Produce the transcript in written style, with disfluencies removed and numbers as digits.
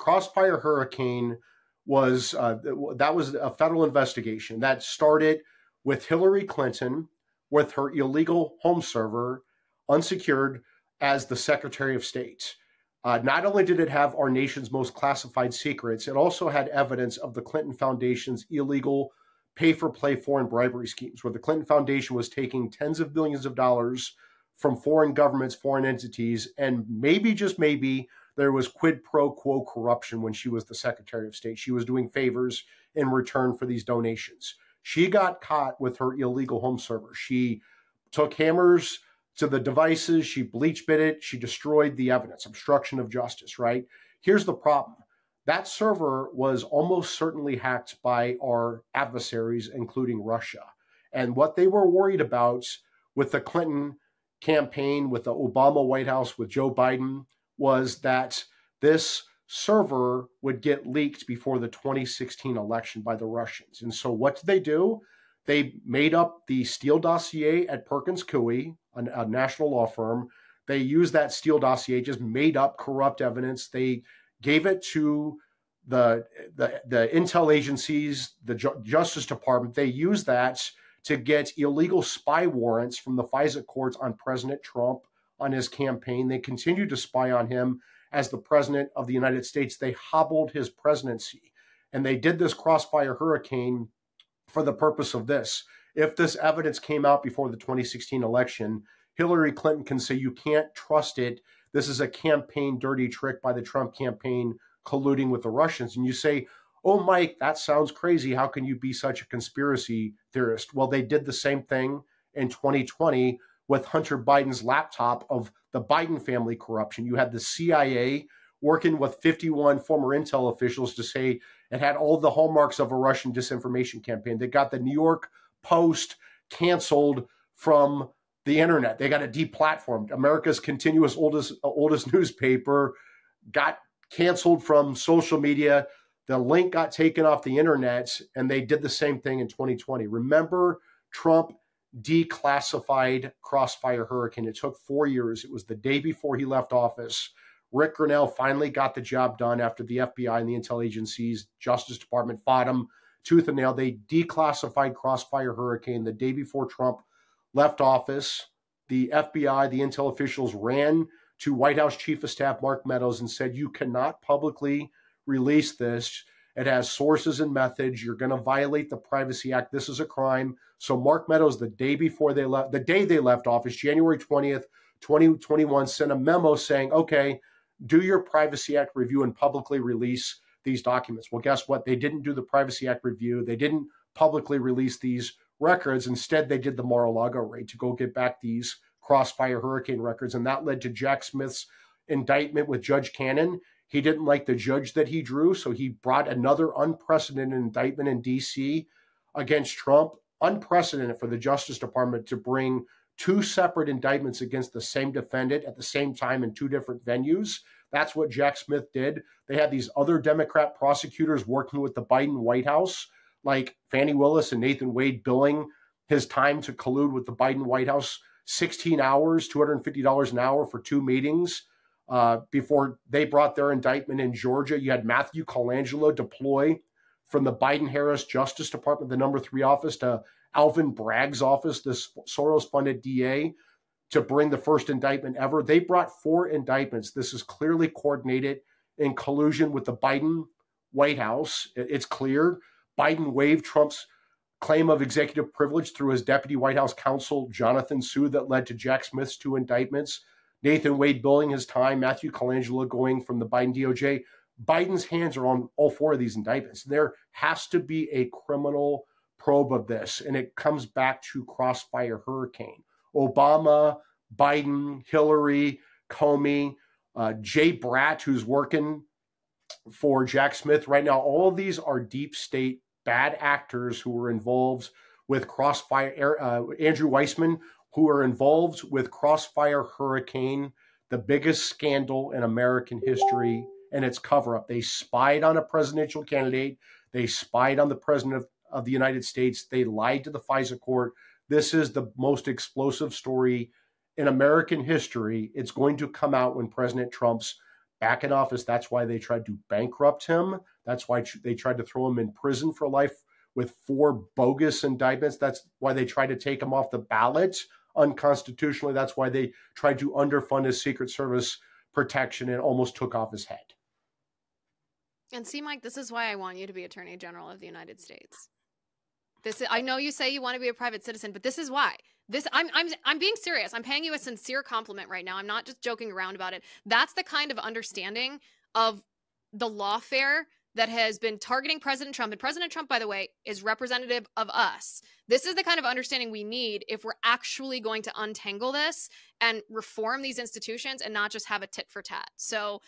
Crossfire Hurricane was that was a federal investigation that started with Hillary Clinton with her illegal home server, unsecured, as the Secretary of State. Not only did it have our nation's most classified secrets, it also had evidence of the Clinton Foundation's illegal pay-for-play foreign bribery schemes, where the Clinton Foundation was taking tens of billions of dollars from foreign governments, foreign entities, and maybe, just maybe, there was quid pro quo corruption when she was the Secretary of State. She was doing favors in return for these donations. She got caught with her illegal home server. She took hammers to the devices, she bleach bit it, she destroyed the evidence, obstruction of justice, right? Here's the problem. That server was almost certainly hacked by our adversaries, including Russia. And what they were worried about with the Clinton campaign, with the Obama White House, with Joe Biden, was that this server would get leaked before the 2016 election by the Russians. And so what did they do? They made up the Steele dossier at Perkins Coie, a national law firm. They used that Steele dossier, just made up corrupt evidence. They gave it to the intel agencies, the Justice Department. They used that to get illegal spy warrants from the FISA courts on President Trump, on his campaign. They continued to spy on him as the president of the United States. They hobbled his presidency. And they did this Crossfire Hurricane for the purpose of this. If this evidence came out before the 2016 election, Hillary Clinton can say you can't trust it. This is a campaign dirty trick by the Trump campaign colluding with the Russians. And you say, oh, Mike, that sounds crazy. How can you be such a conspiracy theorist? Well, they did the same thing in 2020 with Hunter Biden's laptop of the Biden family corruption. You had the CIA working with 51 former intel officials to say it had all the hallmarks of a Russian disinformation campaign. They got the New York Post canceled from the internet. They got it deplatformed. America's continuous oldest newspaper got canceled from social media. The link got taken off the internet, and they did the same thing in 2020. Remember, Trump declassified Crossfire Hurricane. It took 4 years. It was the day before he left office. Rick Grenell finally got the job done after the FBI and the intel agencies, Justice Department fought him tooth and nail. They declassified Crossfire Hurricane the day before Trump left office. The FBI, the intel officials ran to White House Chief of Staff Mark Meadows and said, you cannot publicly release this. It has sources and methods. You're going to violate the Privacy Act. This is a crime. So Mark Meadows, the day they left office, January 20th, 2021, sent a memo saying, okay, do your Privacy Act review and publicly release these documents. Well, guess what? They didn't do the Privacy Act review. They didn't publicly release these records. Instead, they did the Mar-a-Lago raid to go get back these Crossfire Hurricane records. And that led to Jack Smith's indictment with Judge Cannon. He didn't like the judge that he drew, so he brought another unprecedented indictment in D.C. against Trump. Unprecedented for the Justice Department to bring two separate indictments against the same defendant at the same time in two different venues. That's what Jack Smith did. They had these other Democrat prosecutors working with the Biden White House, like Fani Willis and Nathan Wade, billing his time to collude with the Biden White House, 16 hours, $250 an hour for two meetings. Before they brought their indictment in Georgia, you had Matthew Colangelo deploy from the Biden-Harris Justice Department, the number 3 office, to Alvin Bragg's office, this Soros-funded DA, to bring the first indictment ever. They brought 4 indictments. This is clearly coordinated in collusion with the Biden White House. It's clear. Biden waived Trump's claim of executive privilege through his deputy White House counsel, Jonathan Su, that led to Jack Smith's 2 indictments. Nathan Wade billing his time, Matthew Colangelo going from the Biden DOJ. Biden's hands are on all 4 of these indictments. There has to be a criminal probe of this, and it comes back to Crossfire Hurricane. Obama, Biden, Hillary, Comey, Jay Bratt, who's working for Jack Smith right now. All of these are deep state bad actors who were involved with Crossfire. Andrew Weissman, who are involved with Crossfire Hurricane, the biggest scandal in American history, and its cover-up. They spied on a presidential candidate. They spied on the president of the United States. They lied to the FISA court. This is the most explosive story in American history. It's going to come out when President Trump's back in office. That's why they tried to bankrupt him. That's why they tried to throw him in prison for life with 4 bogus indictments. That's why they tried to take him off the ballot unconstitutionally. That's why they tried to underfund his Secret Service protection and almost took off his head. And see, Mike, this is why I want you to be Attorney General of the United States. I know you say you want to be a private citizen, but this is why. I'm being serious. I'm paying you a sincere compliment right now. I'm not just joking around about it. That's the kind of understanding of the lawfare that has been targeting President Trump. And President Trump, by the way, is representative of us. This is the kind of understanding we need if we're actually going to untangle this and reform these institutions and not just have a tit for tat. So